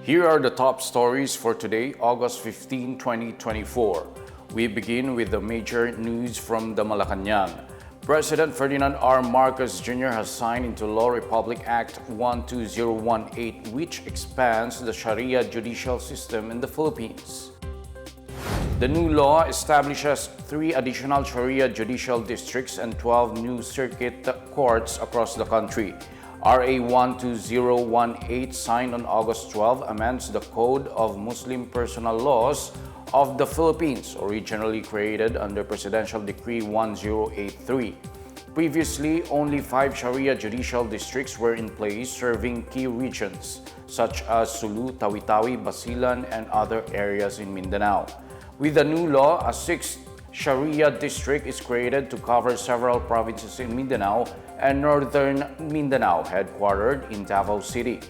Here are the top stories for today, August 15, 2024. We begin with the major news from the Malacanang. President Ferdinand R. Marcos Jr. has signed into law Republic Act 12018, which expands the Sharia judicial system in the Philippines. The new law establishes 3 additional Sharia judicial districts and 12 new circuit courts across the country. RA 12018, signed on August 12, amends the Code of Muslim Personal Laws of the Philippines, originally created under Presidential Decree 1083. Previously, only 5 Sharia judicial districts were in place, serving key regions such as Sulu, Tawi-Tawi, Basilan, and other areas in Mindanao. With the new law, a 6th Sharia district is created to cover several provinces in Mindanao and northern Mindanao, headquartered in Davao City.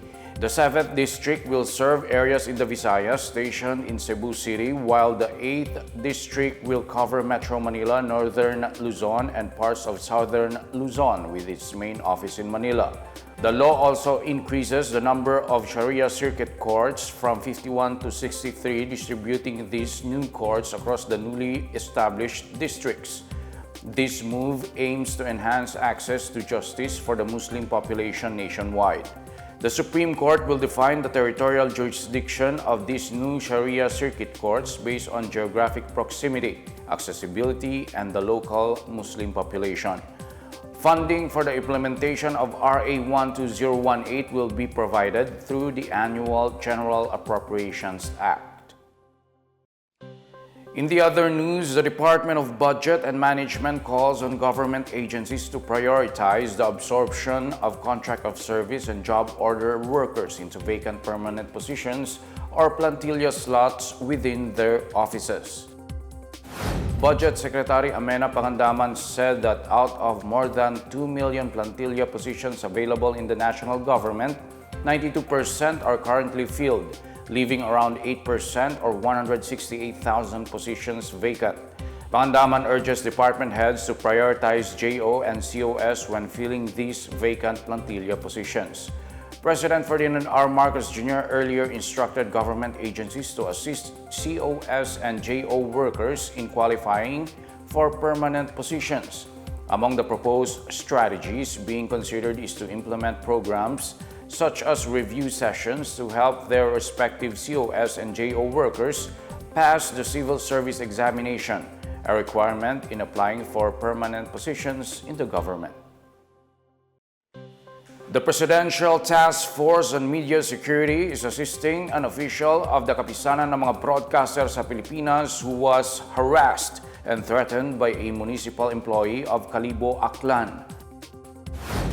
The 7th district will serve areas in the Visayas stationed in Cebu City, while the 8th district will cover Metro Manila, northern Luzon, and parts of southern Luzon with its main office in Manila. The law also increases the number of Sharia circuit courts from 51 to 63, distributing these new courts across the newly established districts. This move aims to enhance access to justice for the Muslim population nationwide. The Supreme Court will define the territorial jurisdiction of these new Sharia circuit courts based on geographic proximity, accessibility, and the local Muslim population. Funding for the implementation of RA 12018 will be provided through the annual General Appropriations Act. In the other news, the Department of Budget and Management calls on government agencies to prioritize the absorption of contract of service and job order workers into vacant permanent positions or plantilla slots within their offices. Budget Secretary Amenah Pangandaman said that out of more than 2 million plantilla positions available in the national government, 92% are currently filled, leaving around 8% or 168,000 positions vacant. Pangandaman urges department heads to prioritize JO and COS when filling these vacant plantilla positions. President Ferdinand R. Marcos Jr. earlier instructed government agencies to assist COS and JO workers in qualifying for permanent positions. Among the proposed strategies being considered is to implement programs such as review sessions to help their respective COS and JO workers pass the civil service examination, a requirement in applying for permanent positions in the government. The Presidential Task Force on Media Security is assisting an official of the Kapisanan ng mga broadcaster sa Pilipinas who was harassed and threatened by a municipal employee of Calibo, Aklan.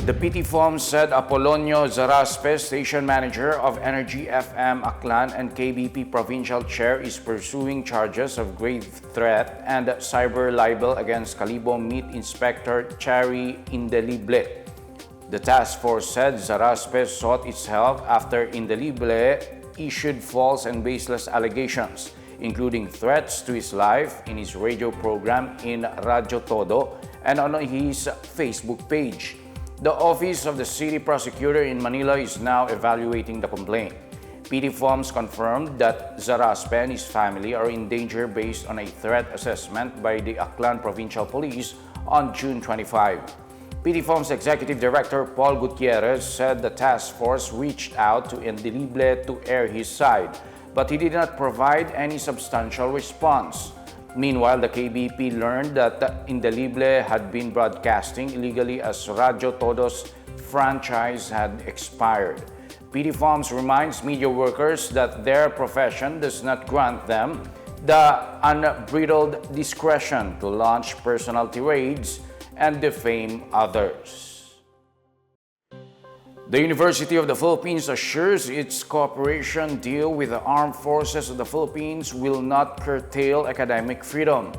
The PTFoMS said Apolonio Zaraspe, station manager of Energy FM Aklan and KBP provincial chair, is pursuing charges of grave threat and cyber libel against Calibo Meat Inspector Chari Indelible. The task force said Zaraspe sought its help after Indelible issued false and baseless allegations, including threats to his life in his radio program in Radyo Todo and on his Facebook page. The Office of the City Prosecutor in Manila is now evaluating the complaint. PTFoMS confirmed that Zaraspe and his family are in danger based on a threat assessment by the Aklan Provincial Police on June 25. PTFoMS Executive Director Paul Gutierrez said the task force reached out to Indelible to air his side, but he did not provide any substantial response. Meanwhile, the KBP learned that Indelible had been broadcasting illegally as Radyo Todo's franchise had expired. PTFoMS reminds media workers that their profession does not grant them the unbridled discretion to launch personal tirades and defame others. The University of the Philippines assures its cooperation deal with the Armed Forces of the Philippines will not curtail academic freedom.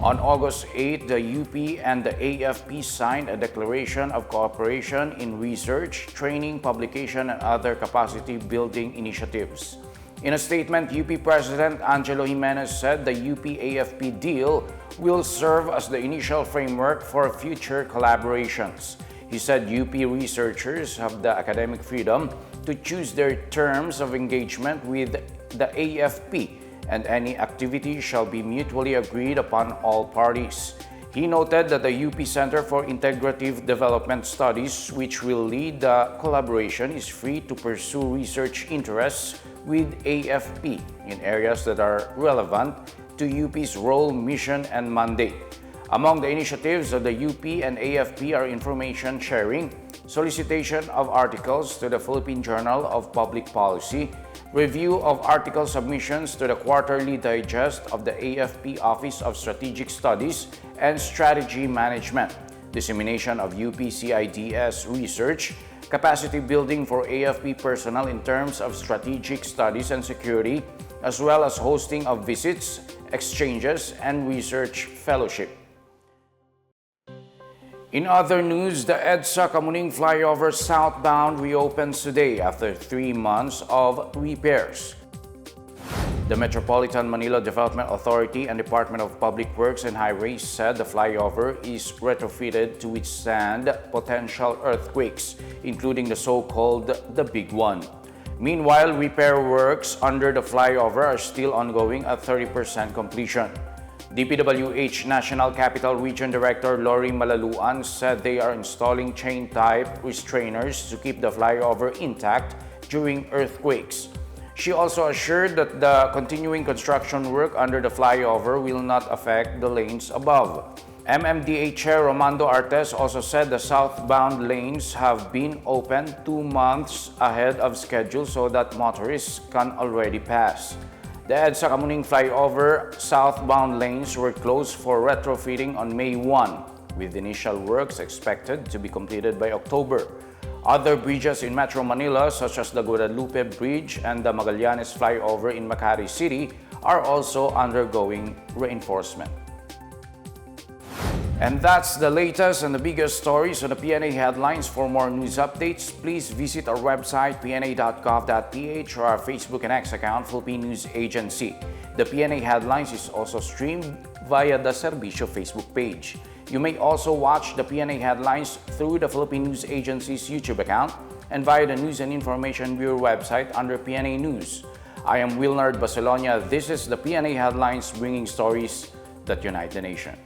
On August 8, the UP and the AFP signed a declaration of cooperation in research, training, publication, and other capacity-building initiatives. In a statement, UP President Angelo Jimenez said the UP-AFP deal will serve as the initial framework for future collaborations. He said UP researchers have the academic freedom to choose their terms of engagement with the AFP, and any activity shall be mutually agreed upon all parties. He noted that the UP Center for Integrative Development Studies, which will lead the collaboration, is free to pursue research interests with AFP in areas that are relevant to UP's role, mission, and mandate. Among the initiatives of the UP and AFP are information sharing, solicitation of articles to the Philippine Journal of Public Policy, review of article submissions to the quarterly digest of the AFP Office of Strategic Studies and Strategy Management, dissemination of UP-CIDS research, capacity building for AFP personnel in terms of strategic studies and security, as well as hosting of visits, exchanges, and research fellowship. In other news, the EDSA-Kamuning Flyover southbound reopens today after 3 months of repairs. The Metropolitan Manila Development Authority and Department of Public Works and Highways said the flyover is retrofitted to withstand potential earthquakes, including the so-called the Big One. Meanwhile, repair works under the flyover are still ongoing at 30% completion. DPWH National Capital Region Director Lori Malaluan said they are installing chain-type restrainers to keep the flyover intact during earthquakes. She also assured that the continuing construction work under the flyover will not affect the lanes above. MMDA Chair Romando Artes also said the southbound lanes have been opened 2 months ahead of schedule so that motorists can already pass. The EDSA-Kamuning Flyover southbound lanes were closed for retrofitting on May 1, with initial works expected to be completed by October. Other bridges in Metro Manila, such as the Guadalupe Bridge and the Magallanes Flyover in Makati City, are also undergoing reinforcement. And that's the latest and the biggest stories on the PNA Headlines. For more news updates, please visit our website, pna.gov.ph, or our Facebook and X account, Philippine News Agency. The PNA Headlines is also streamed via the Servicio Facebook page. You may also watch the PNA Headlines through the Philippine News Agency's YouTube account and via the News and Information Bureau website under PNA News. I am Wilnard Bacelonia. This is the PNA Headlines, bringing stories that unite the nation.